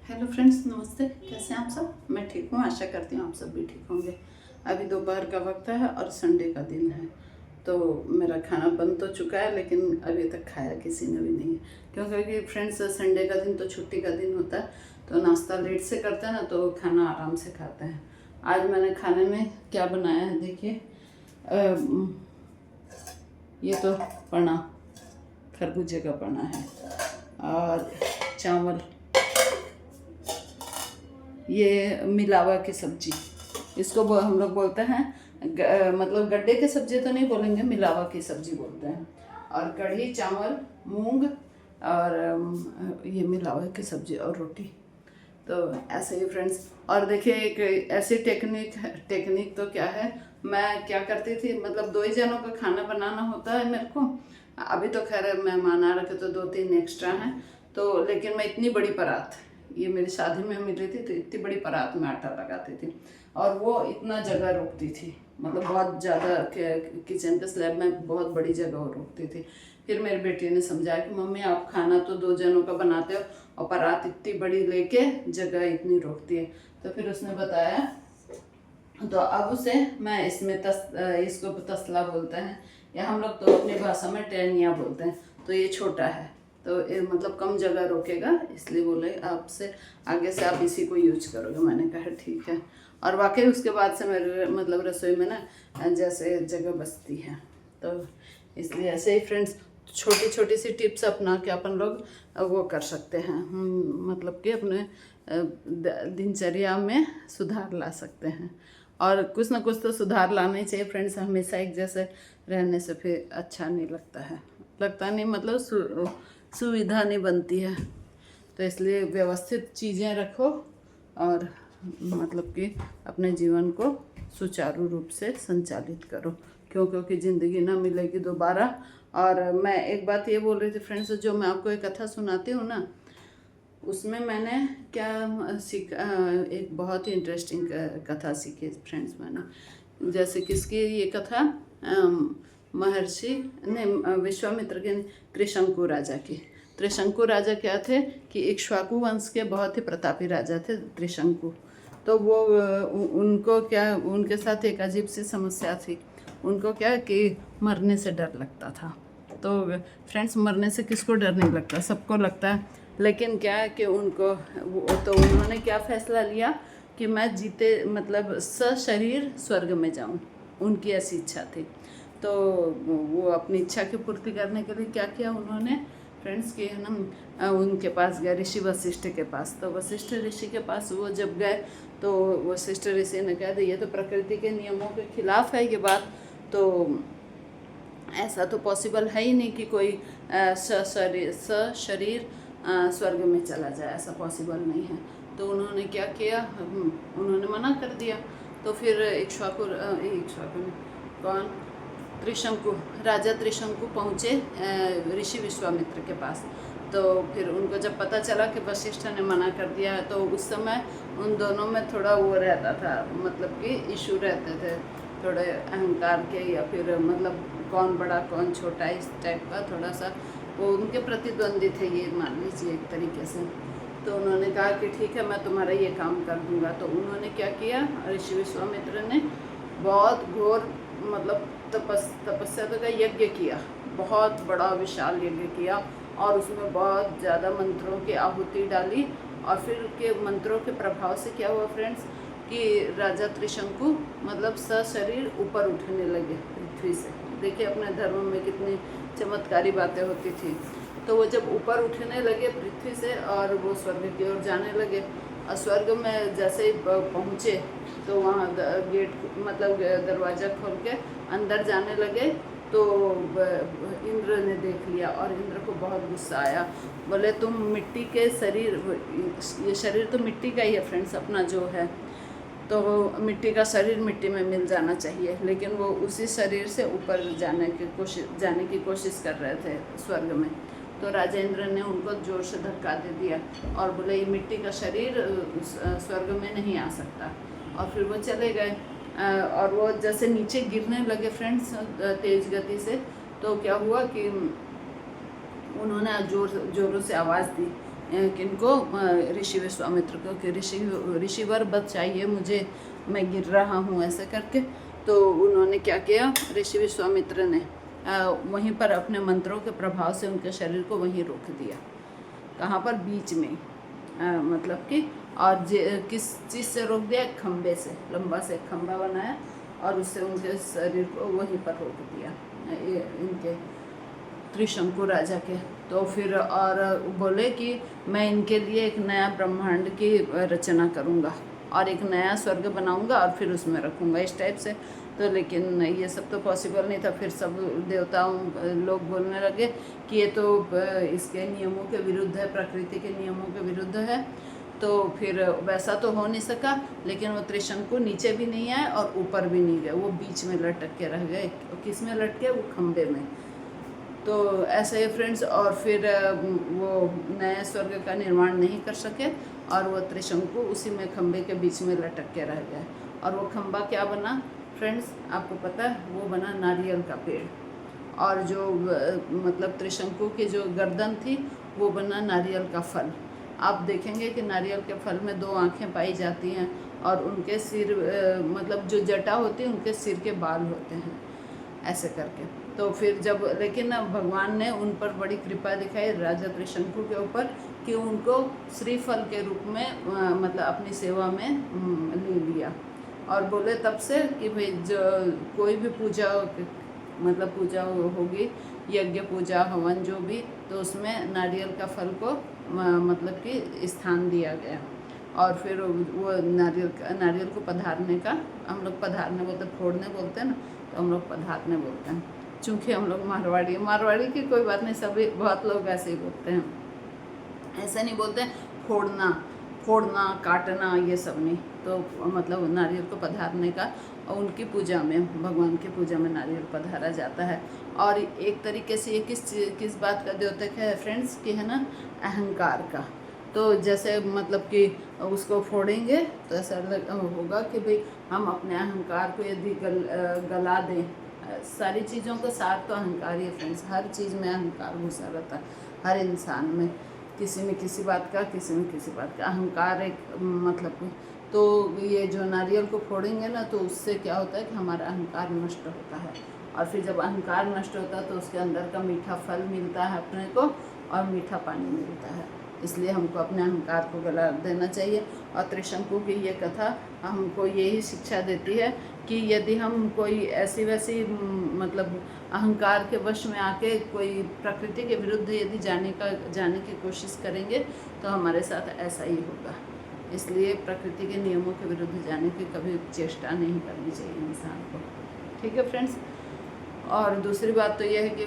Hello friends, नमस्ते। कैसे हैं आप सब? मैं ठीक हूँ, आशा करती हूँ आप सब भी ठीक होंगे। अभी दोपहर का वक्त है और संडे का दिन है, तो मेरा खाना बन तो चुका है लेकिन अभी तक खाया किसी ने भी नहीं है। क्योंकि फ्रेंड्स संडे का दिन तो छुट्टी का दिन होता है, तो नाश्ता लेट से करते हैं ना, तो खाना आराम से खाते हैं। आज मैंने खाने में क्या बनाया है देखिए। ये तो पना, खरबूजे का पना है, और चावल, ये मिलावा की सब्जी, इसको हम लोग बोलते हैं मतलब गड्ढे की सब्जी तो नहीं बोलेंगे, मिलावा की सब्जी बोलते हैं। और कढ़ी चावल मूंग और ये मिलावा की सब्जी और रोटी। तो ऐसे ही फ्रेंड्स। और देखिए एक ऐसी टेक्निक तो क्या है, मैं क्या करती थी, मतलब 2 ही जनों का खाना बनाना होता है मेरे को। अभी तो खैर मेहमान आ रखे तो 2-3 एक्स्ट्रा हैं, तो लेकिन मैं इतनी बड़ी परात, ये मेरी शादी में मिली थी, तो इतनी बड़ी परात में आटा लगाती थी और वो इतना जगह रोकती थी, मतलब बहुत ज़्यादा किचन के स्लैब में बहुत बड़ी जगह वो रोकती थी। फिर मेरी बेटी ने समझाया कि मम्मी आप खाना तो 2 जनों का बनाते हो और परात इतनी बड़ी लेके जगह इतनी रोकती है। तो फिर उसने बताया, तो अब उसे मैं इसमें इसको तसला बोलते हैं, या हम लोग तो अपनी भाषा में टेनिया बोलते हैं। तो ये छोटा है, तो ये मतलब कम जगह रोकेगा, इसलिए बोले आपसे आगे से आप इसी को यूज करोगे। मैंने कहा ठीक है। और वाकई उसके बाद से मेरे मतलब रसोई में ना जैसे जगह बचती है, तो इसलिए ऐसे ही फ्रेंड्स छोटी छोटी सी टिप्स अपना के अपन लोग वो कर सकते हैं, मतलब कि अपने दिनचर्या में सुधार ला सकते हैं। और कुछ ना कुछ तो सुधार लाना ही चाहिए फ्रेंड्स, हमेशा एक जैसे रहने से फिर अच्छा नहीं लगता नहीं, मतलब सुविधा नहीं बनती है। तो इसलिए व्यवस्थित चीज़ें रखो और मतलब कि अपने जीवन को सुचारू रूप से संचालित करो, क्योंकि ज़िंदगी ना मिलेगी दोबारा। और मैं एक बात ये बोल रही थी फ्रेंड्स, जो मैं आपको एक कथा सुनाती हूँ ना, उसमें मैंने क्या सीखा, एक बहुत ही इंटरेस्टिंग कथा सीखी फ्रेंड्स मैंने। जैसे किसकी ये कथा, महर्षि ने विश्वामित्र के त्रिशंकु राजा की। त्रिशंकु राजा क्या थे कि इक्ष्वाकु वंश के बहुत ही प्रतापी राजा थे त्रिशंकु। तो वो उनको क्या, उनके साथ एक अजीब सी समस्या थी। उनको क्या कि मरने से डर लगता था। तो फ्रेंड्स मरने से किसको डर नहीं लगता, सबको लगता है। लेकिन क्या है कि उनको तो उन्होंने क्या फैसला लिया कि मैं जीते मतलब सशरीर स्वर्ग में जाऊं, उनकी ऐसी इच्छा थी। तो वो अपनी इच्छा की पूर्ति करने के लिए क्या किया उन्होंने फ्रेंड्स, कि है ना उनके पास गए, ऋषि वशिष्ठ के पास। तो वशिष्ठ ऋषि के पास वो जब गए तो वशिष्ठ ऋषि ने कहा ये तो प्रकृति के नियमों के खिलाफ है ये बात, तो ऐसा तो पॉसिबल है ही नहीं कि कोई सशरीर स्वर्ग में चला जाए, ऐसा पॉसिबल नहीं है। तो उन्होंने क्या किया, उन्होंने मना कर दिया। तो फिर इक्ष्वाकु कौन, त्रिशंकु, राजा त्रिशंकु पहुँचे ऋषि विश्वामित्र के पास। तो फिर उनको जब पता चला कि वशिष्ठ ने मना कर दिया है, तो उस समय उन दोनों में थोड़ा वो रहता था, मतलब कि इशू रहते थे थोड़े अहंकार के, या फिर मतलब कौन बड़ा कौन छोटा, इस टाइप का थोड़ा सा वो उनके प्रतिद्वंदी थे, ये मान लीजिए एक तरीके से। तो उन्होंने कहा कि ठीक है मैं तुम्हारा ये काम कर दूंगा। तो उन्होंने क्या किया, ऋषि विश्वामित्र ने बहुत घोर मतलब तपस्या का यज्ञ किया, बहुत बड़ा विशाल यज्ञ किया, और उसमें बहुत ज़्यादा मंत्रों की आहुति डाली। और फिर के मंत्रों के प्रभाव से क्या हुआ फ्रेंड्स, कि राजा त्रिशंकु मतलब सशरीर ऊपर उठने लगे पृथ्वी से। देखिए अपने धर्म में कितनी चमत्कारी बातें होती थी। तो वो जब ऊपर उठने लगे पृथ्वी से और वो स्वर्ग की ओर जाने लगे, और स्वर्ग में जैसे ही पहुँचे तो वहाँ गेट मतलब दरवाज़ा खोल के अंदर जाने लगे, तो इंद्र ने देख लिया और इंद्र को बहुत गुस्सा आया। बोले तुम मिट्टी के शरीर, ये शरीर तो मिट्टी का ही है फ्रेंड्स अपना जो है, तो मिट्टी का शरीर मिट्टी में मिल जाना चाहिए, लेकिन वो उसी शरीर से ऊपर जाने की कोशिश कर रहे थे स्वर्ग में। तो राजेंद्र ने उनको जोर से धक्का दे दिया और बोले ये मिट्टी का शरीर स्वर्ग में नहीं आ सकता। और फिर वो चले गए, और वो जैसे नीचे गिरने लगे फ्रेंड्स तेज गति से, तो क्या हुआ कि उन्होंने जोरों से आवाज़ दी किनको, ऋषि विश्वामित्र को, कि ऋषिवर बच चाहिए मुझे, मैं गिर रहा हूँ ऐसे करके। तो उन्होंने क्या किया, ऋषि विश्वामित्र ने वहीं पर अपने मंत्रों के प्रभाव से उनके शरीर को वहीं रोक दिया। कहाँ पर, बीच में, मतलब कि, और किस चीज़ से रोक दिया, एक खम्भे से, लंबा से एक खम्भा बनाया और उससे उनके शरीर को वहीं पर रोक दिया, इनके त्रिशंकु राजा के। तो फिर और बोले कि मैं इनके लिए एक नया ब्रह्मांड की रचना करूँगा और एक नया स्वर्ग बनाऊँगा और फिर उसमें रखूँगा, इस टाइप से। तो लेकिन ये सब तो पॉसिबल नहीं था। फिर सब देवताओं लोग बोलने लगे कि ये तो इसके नियमों के विरुद्ध है, प्रकृति के नियमों के विरुद्ध है। तो फिर वैसा तो हो नहीं सका, लेकिन वो त्रिशंकु नीचे भी नहीं आए और ऊपर भी नहीं गए, वो बीच में लटक के रह गए। किस में लटके, वो खम्भे में। तो ऐसे ही फ्रेंड्स, और फिर वो नए स्वर्ग का निर्माण नहीं कर सके और वो त्रिशंकु उसी में खम्भे के बीच में लटक के रह गए। और वो खम्भा क्या बना फ्रेंड्स, आपको पता है, वो बना नारियल का पेड़। और जो मतलब त्रिशंकु की जो गर्दन थी वो बना नारियल का फल। आप देखेंगे कि नारियल के फल में 2 आँखें पाई जाती हैं और उनके सिर, मतलब जो जटा होती है उनके सिर के बाल होते हैं, ऐसे करके। तो फिर जब, लेकिन भगवान ने उन पर बड़ी कृपा दिखाई राजा त्रिशंकु के ऊपर कि उनको श्रीफल के रूप में मतलब अपनी सेवा में ले लिया। और बोले तब से कि भाई जो कोई भी पूजा, मतलब पूजा होगी, यज्ञ पूजा हवन जो भी, तो उसमें नारियल का फल को मतलब कि स्थान दिया गया। और फिर वो नारियल को पधारने का, हम लोग पधारने बोलते, फोड़ने बोलते हैं ना, तो हम लोग पधारने बोलते हैं। चूँकि हम लोग मारवाड़ी की कोई बात नहीं, सभी बहुत लोग ऐसे ही बोलते हैं, ऐसे नहीं बोलते फोड़ना काटना ये सब नहीं। तो मतलब नारियल को पधारने का, और उनकी पूजा में, भगवान की पूजा में नारियल पधारा जाता है। और एक तरीके से ये किस बात का द्योतक है फ्रेंड्स, कि है ना, अहंकार का। तो जैसे मतलब कि उसको फोड़ेंगे तो ऐसा होगा कि भाई हम अपने अहंकार को यदि गला दें। सारी चीज़ों का सार तो अहंकार ही है फ्रेंड्स, हर चीज़ में अहंकार घुसा रहता है, हर इंसान में, किसी में किसी बात का, किसी में किसी बात का अहंकार एक मतलब। तो ये जो नारियल को फोड़ेंगे ना, तो उससे क्या होता है कि हमारा अहंकार नष्ट होता है। और फिर जब अहंकार नष्ट होता है तो उसके अंदर का मीठा फल मिलता है अपने को, और मीठा पानी मिलता है। इसलिए हमको अपने अहंकार को गला देना चाहिए। और त्रिशंकु की ये कथा हमको यही शिक्षा देती है कि यदि हम कोई ऐसी वैसी मतलब अहंकार के वश में आके कोई प्रकृति के विरुद्ध यदि जाने की कोशिश करेंगे तो हमारे साथ ऐसा ही होगा। इसलिए प्रकृति के नियमों के विरुद्ध जाने की कभी चेष्टा नहीं करनी चाहिए इंसान को। ठीक है फ्रेंड्स। और दूसरी बात तो ये है कि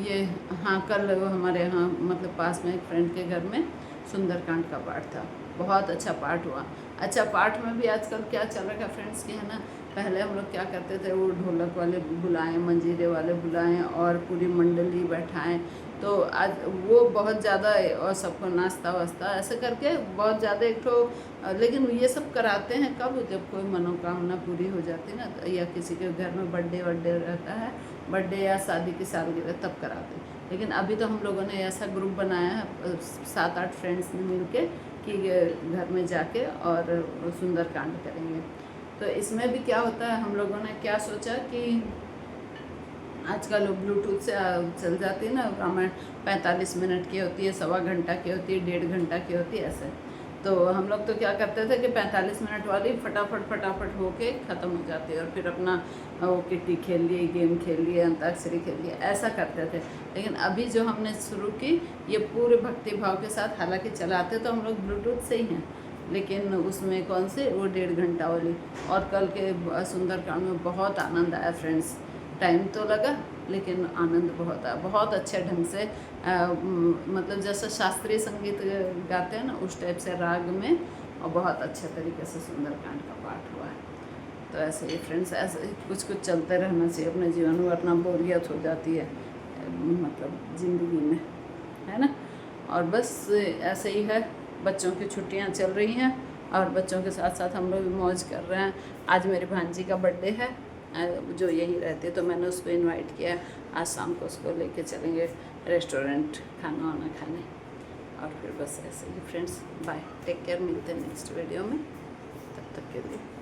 ये हाँ, कल हमारे यहाँ मतलब पास में एक फ्रेंड के घर में सुंदरकांड का पाठ था, बहुत अच्छा पाठ हुआ। अच्छा, पाठ में भी आजकल क्या चल रहा है फ्रेंड्स कि है ना, पहले हम लोग क्या करते थे, वो ढोलक वाले बुलाएं, मंजीरे वाले बुलाएं और पूरी मंडली बैठाएं। तो आज वो बहुत ज़्यादा, और सबको नाश्ता वास्ता ऐसे करके बहुत ज़्यादा एक तो, लेकिन ये सब कराते हैं कब, जब कोई मनोकामना पूरी हो जाती है ना, या किसी के घर में बर्थडे रहता है, बर्थडे या शादी की सालगिरह, तब कराते हैं। लेकिन अभी तो हम लोगों ने ऐसा ग्रुप बनाया है 7-8 फ्रेंड्स ने मिल के कि घर में जाके और सुंदरकांड करेंगे। तो इसमें भी क्या होता है, हम लोगों ने क्या सोचा कि आजकल ब्लूटूथ से चल जाती है ना रामायण, 45 मिनट की होती है, 1.25 घंटा की होती है, 1.5 घंटा की होती है, ऐसे। तो हम लोग तो क्या करते थे कि 45 मिनट वाली फटाफट होके ख़त्म हो जाती है, और फिर अपना वो किट्टी खेल लिए, गेम खेल लिए, अंताक्षरी खेल लिए, ऐसा करते थे। लेकिन अभी जो हमने शुरू की, ये पूरे भक्ति भाव के साथ, हालांकि चलाते तो हम लोग ब्लूटूथ से ही हैं, लेकिन उसमें कौन से वो 1.5 घंटा वाली। और कल के सुंदरकांड में बहुत आनंद आया फ्रेंड्स, टाइम तो लगा लेकिन आनंद बहुत आया, बहुत अच्छे ढंग से मतलब जैसे शास्त्रीय संगीत गाते हैं ना, उस टाइप से राग में, और बहुत अच्छे तरीके से सुंदरकांड का पाठ हुआ है। तो ऐसे ही फ्रेंड्स, ऐसे कुछ चलते रहना चाहिए अपने जीवन में, वरना बोरियत हो जाती है मतलब ज़िंदगी में, है ना। और बस ऐसे ही है, बच्चों की छुट्टियां चल रही हैं और बच्चों के साथ साथ हम लोग भी मौज कर रहे हैं। आज मेरी भांजी का बर्थडे है, जो यहीं रहती है, तो मैंने उसको इनवाइट किया। आज शाम को उसको लेके चलेंगे रेस्टोरेंट खाना वाना खाने। और फिर बस ऐसे ही फ्रेंड्स, बाय, टेक केयर, मिलते हैं नेक्स्ट वीडियो में, तब तक के लिए।